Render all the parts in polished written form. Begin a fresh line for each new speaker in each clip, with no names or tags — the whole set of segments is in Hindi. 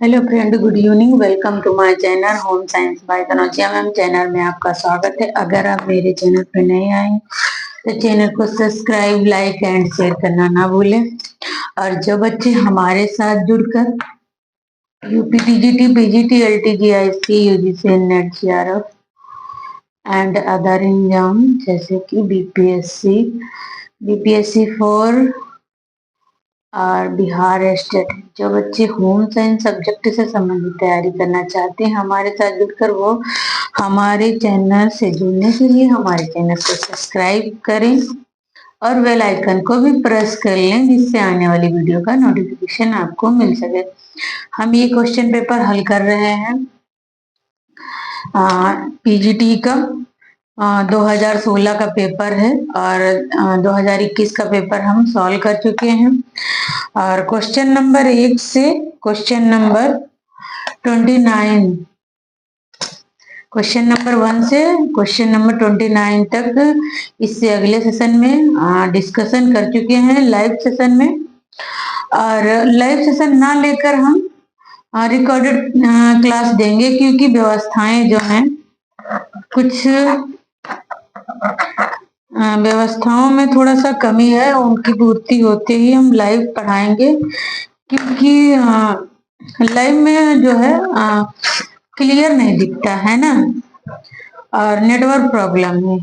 Hello friend, good evening. Welcome to my channel home science by Tanuja ma'am. Channel में आपका स्वागत है। अगर आप मेरे चैनल पर नए आए तो चैनल को सब्सक्राइब, लाइक एंड शेयर करना ना भूलें। और जो बच्चे हमारे साथ जुड़कर UP TGT, PGT, LTG, IC, UGC, net, GRF and other exam जैसे कि बीपीएससी 4 और बिहार स्टेट, जो बच्चे होम साइंस सब्जेक्ट से संबंधित तैयारी करना चाहते हैं हमारे साथ जुड़कर, वो हमारे चैनल से जुड़ने के लिए हमारे चैनल को सब्सक्राइब करें और बेल आइकन को भी प्रेस कर लें, जिससे आने वाली वीडियो का नोटिफिकेशन आपको मिल सके। हम ये क्वेश्चन पेपर हल कर रहे हैं पीजीटी का। 2016 का पेपर है और 2021 का पेपर हम सॉल्व कर चुके हैं। और क्वेश्चन नंबर 1 से क्वेश्चन नंबर 29, क्वेश्चन नंबर 1 से क्वेश्चन नंबर 29 तक इससे अगले सेशन में डिस्कशन कर चुके हैं लाइव सेशन में। और लाइव सेशन ना लेकर हम रिकॉर्डेड क्लास देंगे, क्योंकि व्यवस्थाएं जो हैं, कुछ व्यवस्थाओं में थोड़ा सा कमी है, उनकी पूर्ति होते ही हम लाइव पढ़ाएंगे। क्योंकि लाइव में जो है क्लियर नहीं दिखता है ना, और नेटवर्क प्रॉब्लम है।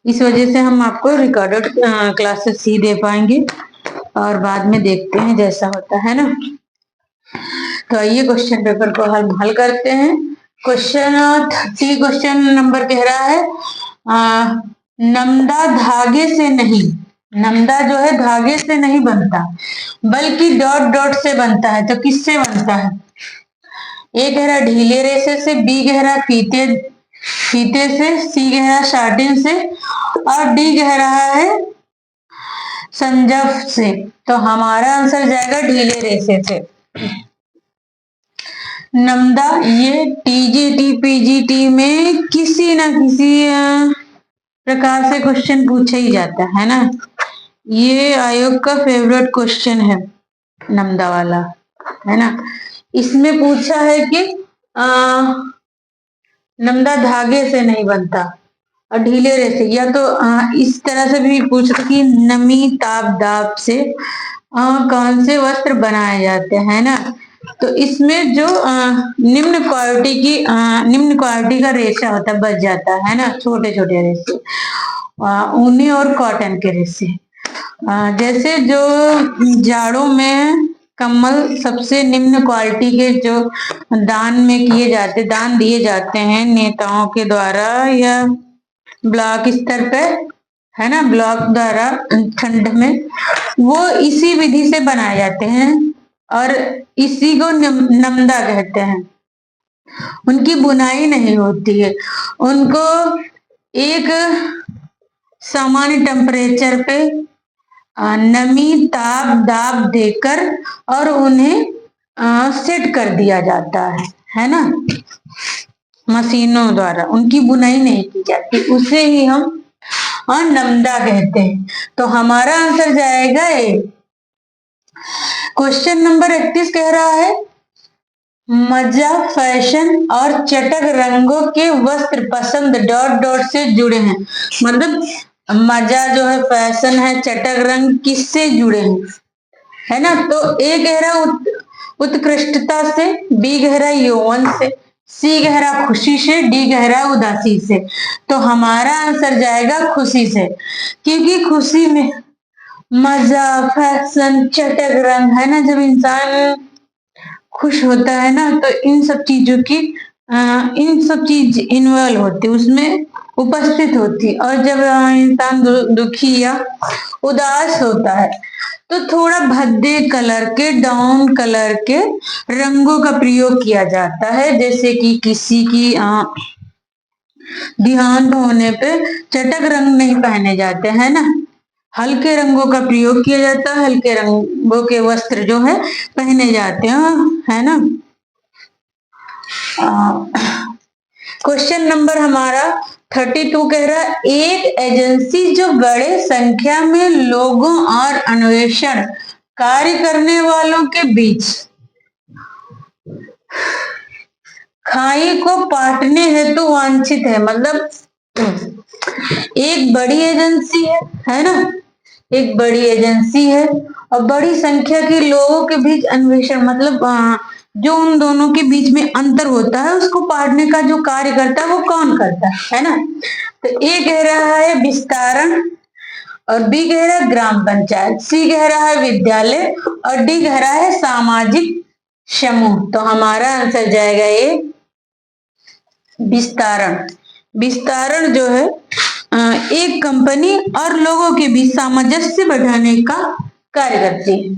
इस वजह से हम आपको रिकॉर्डेड क्लासेस ही दे पाएंगे और बाद में देखते हैं जैसा होता है ना। तो आइए क्वेश्चन पेपर को हम हल करते हैं। क्वेश्चन 30 क्वेश्चन नंबर कह रहा है नमदा धागे से नहीं, नमदा जो है धागे से नहीं बनता बल्कि डॉट डॉट से बनता है। तो किससे बनता है? ए कह रहा ढीले रेशे से, बी कह रहा फीते से, सी कह रहा साटिन से और डी कह रहा है संजफ से। तो हमारा आंसर जाएगा ढीले रेशे से। नमदा ये टीजीटी पीजीटी में किसी ना किसी प्रकार से क्वेश्चन पूछा ही जाता है ना। ये आयोग का फेवरेट क्वेश्चन है नमदा वाला, है ना। इसमें पूछा है कि नमदा धागे से नहीं बनता और ढीले रेशे, या तो इस तरह से भी पूछ सकते कि नमी ताप दाब से कौन से वस्त्र बनाए जाते हैं ना। तो इसमें जो निम्न क्वालिटी का रेशा होता है बच जाता है ना, छोटे छोटे रेशे, ऊनी और कॉटन के रेशे। जैसे जो जाड़ों में कम्बल सबसे निम्न क्वालिटी के जो दान दिए जाते हैं नेताओं के द्वारा या ब्लॉक स्तर पे, है ना, ब्लॉक द्वारा ठंड में, वो इसी विधि से बनाए जाते हैं और इसी को नमदा कहते हैं। उनकी बुनाई नहीं होती है, उनको एक सामान्य टेम्परेचर पे नमी ताप दाब देकर और उन्हें सेट कर दिया जाता है ना, मशीनों द्वारा। उनकी बुनाई नहीं की जाती, उसे ही हम नमदा कहते हैं। तो हमारा आंसर जाएगा ए। क्वेश्चन नंबर 31 कह रहा है मजा फैशन और चटक रंगों के वस्त्र पसंद डॉट डॉट से जुड़े हैं। मतलब मजा जो है फैशन है, चटक रंग किससे जुड़े हैं, है ना। तो ए कह रहा उत्कृष्टता से, बी कह रहा यौवन से, सी कह रहा खुशी से, डी कह रहा उदासी से। तो हमारा आंसर जाएगा खुशी से, क्योंकि खुशी में मजा फैशन चटक रंग, है ना, जब इंसान खुश होता है ना तो इन सब चीज इन्वॉल्व होती, उसमें उपस्थित होती। और जब इंसान दुखी या उदास होता है तो थोड़ा भद्दे कलर के, डाउन कलर के रंगों का प्रयोग किया जाता है। जैसे कि किसी की देहांत होने पे चटक रंग नहीं पहने जाते हैं ना, हल्के रंगों का प्रयोग किया जाता है, हल्के रंगों के वस्त्र जो है पहने जाते हैं, है ना। क्वेश्चन नंबर हमारा 32 कह रहा है एक एजेंसी जो बड़े संख्या में लोगों और अन्वेषण कार्य करने वालों के बीच खाई को पाटने हेतु वांछित है, मतलब एक बड़ी एजेंसी है ना, एक बड़ी एजेंसी है और बड़ी संख्या के लोगों के बीच अन्वेषण, मतलब जो उन दोनों के बीच में अंतर होता है उसको पाटने का जो कार्य करता है वो कौन करता है ना। तो ए कह रहा है विस्तारण, और बी कह रहा है ग्राम पंचायत, सी कह रहा है विद्यालय, और डी कह रहा है सामाजिक समूह। तो हमारा आंसर जाएगा ये विस्तारण। विस्तारण जो है एक कंपनी और लोगों के बीच सामंजस्य बढ़ाने का कार्य करती है।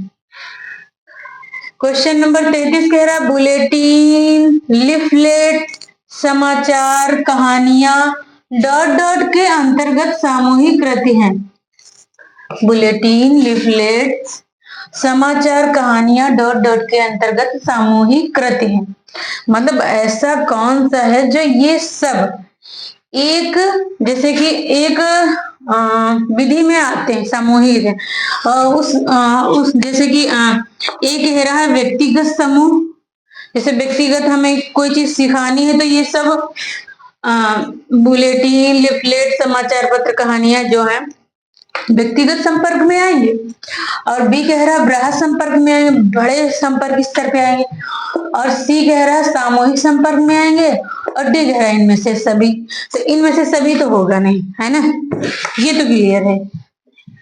क्वेश्चन नंबर 33 कह रहा है बुलेटिन, लिफलेट, समाचार, कहानियां डॉट डॉट के अंतर्गत सामूहिक कृति हैं। बुलेटिन, लिफलेट, समाचार, कहानियां डॉट डॉट के अंतर्गत सामूहिक कृति हैं। मतलब ऐसा कौन सा है जो ये सब एक, जैसे कि एक विधि में आते हैं, सामूहिक है, उस जैसे कि एक कह रहा है व्यक्तिगत समूह, जैसे व्यक्तिगत हमें कोई चीज सिखानी है तो ये सब बुलेटिन, लिफलेट, समाचार पत्र, कहानियां जो है व्यक्तिगत संपर्क में आएंगे। और बी कह रहा है बृहद संपर्क में आएंगे, बड़े संपर्क स्तर पे आएंगे। और सी कह रहा है सामूहिक संपर्क में आएंगे। और डी कह रहा है इनमें से सभी। तो इनमें से सभी तो होगा नहीं, है ना, ये तो क्लियर है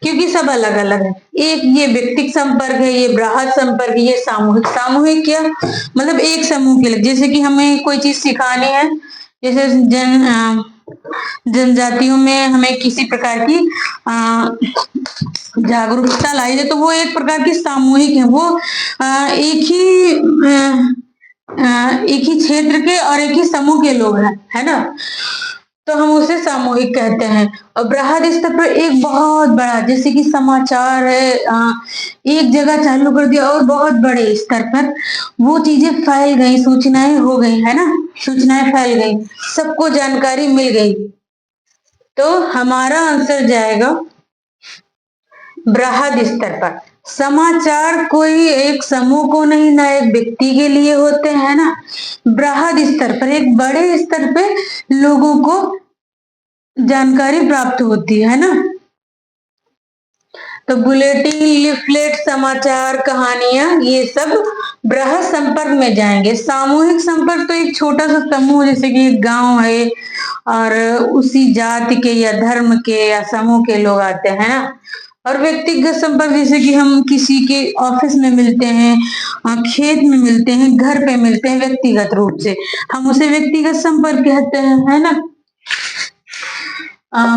क्योंकि सब अलग अलग है। एक ये व्यक्तिगत संपर्क है, ये बृहद संपर्क है, ये सामूहिक। सामूहिक क्या मतलब एक समूह के लिए, जैसे कि हमें कोई चीज सिखानी है, जैसे जनजातियों में हमें किसी प्रकार की जागरूकता लाई है तो वो एक प्रकार की सामूहिक है। वो एक ही क्षेत्र के और एक ही समूह के लोग हैं, है ना, तो हम उसे सामूहिक कहते हैं। और बृहद स्तर पर एक बहुत बड़ा, जैसे कि समाचार है, एक जगह चालू कर दिया और बहुत बड़े स्तर पर वो चीजें फैल गई, सूचनाएं हो गई, है ना, सूचनाएं फैल गई, सबको जानकारी मिल गई। तो हमारा आंसर जाएगा बृहद स्तर पर। समाचार कोई एक समूह को नहीं, ना एक व्यक्ति के लिए होते हैं ना, बृहद स्तर पर एक बड़े स्तर पे लोगों को जानकारी प्राप्त होती है ना। तो बुलेटिन, लिफलेट, समाचार, कहानियां ये सब बृहद संपर्क में जाएंगे। सामूहिक संपर्क तो एक छोटा सा समूह, जैसे कि एक गांव है और उसी जाति के या धर्म के या समूह के लोग आते हैं ना। और व्यक्तिगत संपर्क जैसे कि हम किसी के ऑफिस में मिलते हैं, खेत में मिलते हैं, घर पे मिलते हैं, व्यक्तिगत रूप से हम उसे व्यक्तिगत संपर्क कहते हैं, है ना।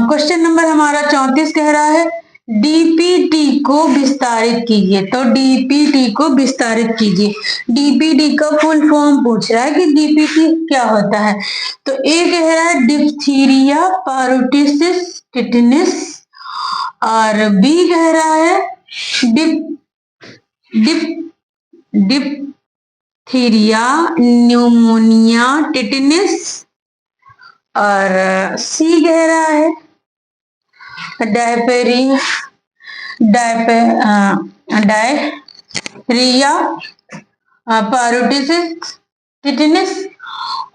क्वेश्चन नंबर हमारा 34 कह रहा है डीपीटी को विस्तारित कीजिए। तो डीपीटी को विस्तारित कीजिए, डीपीटी का फुल फॉर्म पूछ रहा है कि डीपीटी क्या होता है। तो ए कह रहा है डिप्थीरिया, पारोटिसिस, टिटनिस, और बी कह रहा है डिप्थीरिया, न्यूमोनिया, टिटनिस, और सी कह रहा है डायरिया, पारोटिसिस, टिटनिस,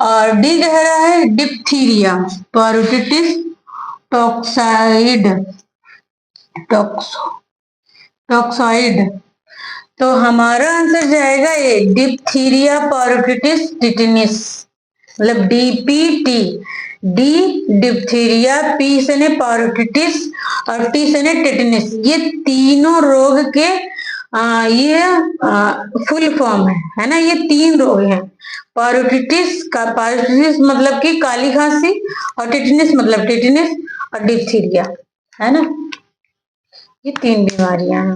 और डी कह रहा है डिप्थीरिया, पारोटिटिस, टॉक्साइड। तो हमारा आंसर जाएगा ये डिप्थीरिया, पारोटिटिस, टिटनिस, मतलब डीपीटी। डी डिप्थीरिया, पी से ने पारोटिटिस और टी से ने टिटनिस, ये तीनों रोग के ये फुल फॉर्म है ना, ये तीन रोग हैं। पारोटिटिस मतलब कि काली खांसी, और टिटनिस मतलब टिटनिस, और डिप्थीरिया, है ना, ये तीन बीमारियां हैं।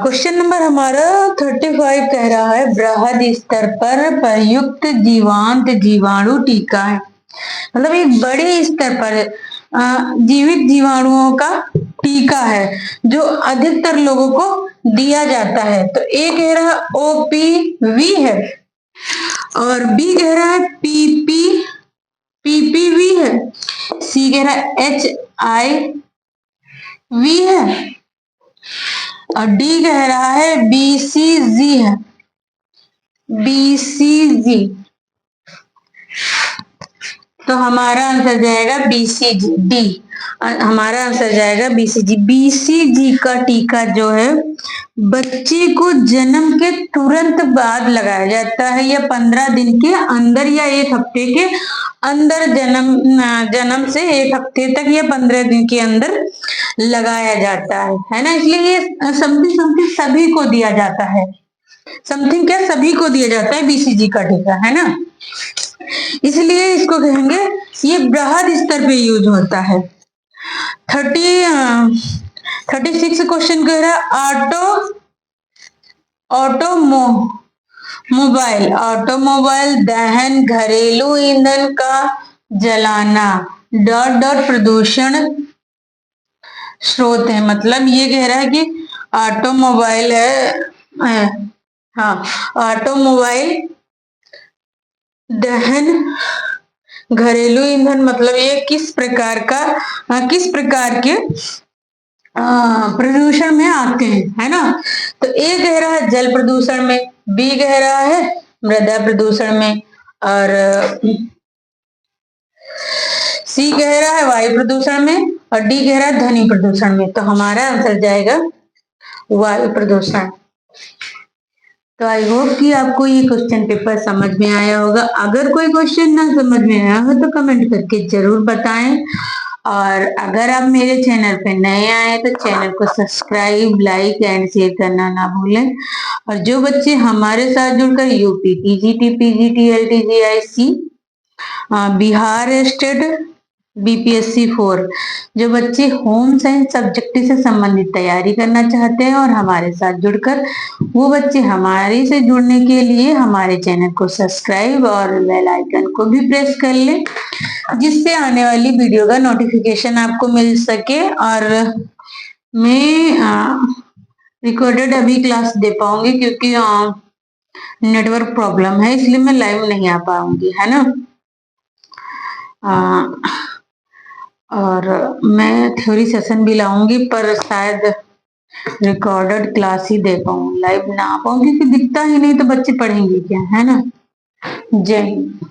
क्वेश्चन नंबर हमारा 35 कह रहा है बृहद स्तर पर प्रयुक्त जीवांत जीवाणु टीका है। मतलब एक बड़े स्तर पर जीवित जीवाणुओं का टीका है जो अधिकतर लोगों को दिया जाता है। तो ए कह रहा है OPV है, और बी कह रहा है PPV है, सी कह रहा है HIV है, और डी कह रहा है BCG है। BCG। तो हमारा आंसर जाएगा BCG, डी। हमारा आंसर जाएगा BCG। BCG का टीका जो है बच्चे को जन्म के तुरंत बाद लगाया जाता है, या 15 दिन के अंदर, या 1 हफ्ते के अंदर, जन्म से 1 हफ्ते तक या 15 दिन के अंदर लगाया जाता है ना। इसलिए ये समथिंग समथिंग सभी को दिया जाता है। समथिंग क्या, सभी को दिया जाता है BCG का टीका, है ना। इसलिए इसको कहेंगे ये बृहद स्तर पे यूज होता है। 36 क्वेश्चन कह रहा है ऑटोमोबाइल दहन घरेलू ईंधन का जलाना डॉट डॉट प्रदूषण स्रोत है। मतलब ये कह रहा है कि ऑटोमोबाइल है, हाँ, ऑटोमोबाइल दहन घरेलू ईंधन, मतलब ये किस प्रकार के प्रदूषण में आते हैं, है ना। तो ए कह रहा है जल प्रदूषण में, बी कह रहा है मृदा प्रदूषण में, और सी कह रहा है वायु प्रदूषण में, और डी कह रहा है ध्वनि प्रदूषण में। तो हमारा आंसर जाएगा वायु प्रदूषण। तो आई होप कि आपको ये क्वेश्चन पेपर समझ में आया होगा। अगर कोई क्वेश्चन ना समझ में आया हो तो कमेंट करके जरूर बताएं, और अगर आप मेरे चैनल पे नए आए तो चैनल को सब्सक्राइब, लाइक एंड शेयर करना ना भूलें। और जो बच्चे हमारे साथ जुड़कर UP TGT, PGT, LT GIC, Bihar state BPSC 4, जो बच्चे होम साइंस सब्जेक्ट से संबंधित तैयारी करना चाहते हैं और हमारे साथ जुड़कर, वो बच्चे हमारे से जुड़ने के लिए हमारे चैनल को सब्सक्राइब और बेल आइकन को भी प्रेस कर लें, जिससे आने वाली वीडियो का नोटिफिकेशन आपको मिल सके। और मैं रिकॉर्डेड अभी क्लास दे पाऊंगी, क्योंकि नेटवर्क प्रॉब्लम है, इसलिए मैं लाइव नहीं आ पाऊंगी, है ना। और मैं थ्योरी सेशन भी लाऊंगी, पर शायद रिकॉर्डेड क्लास ही दे पाऊँ, लाइव ना आ पाऊँ, क्योंकि दिखता ही नहीं तो बच्चे पढ़ेंगे क्या, है ना। जय हिंद।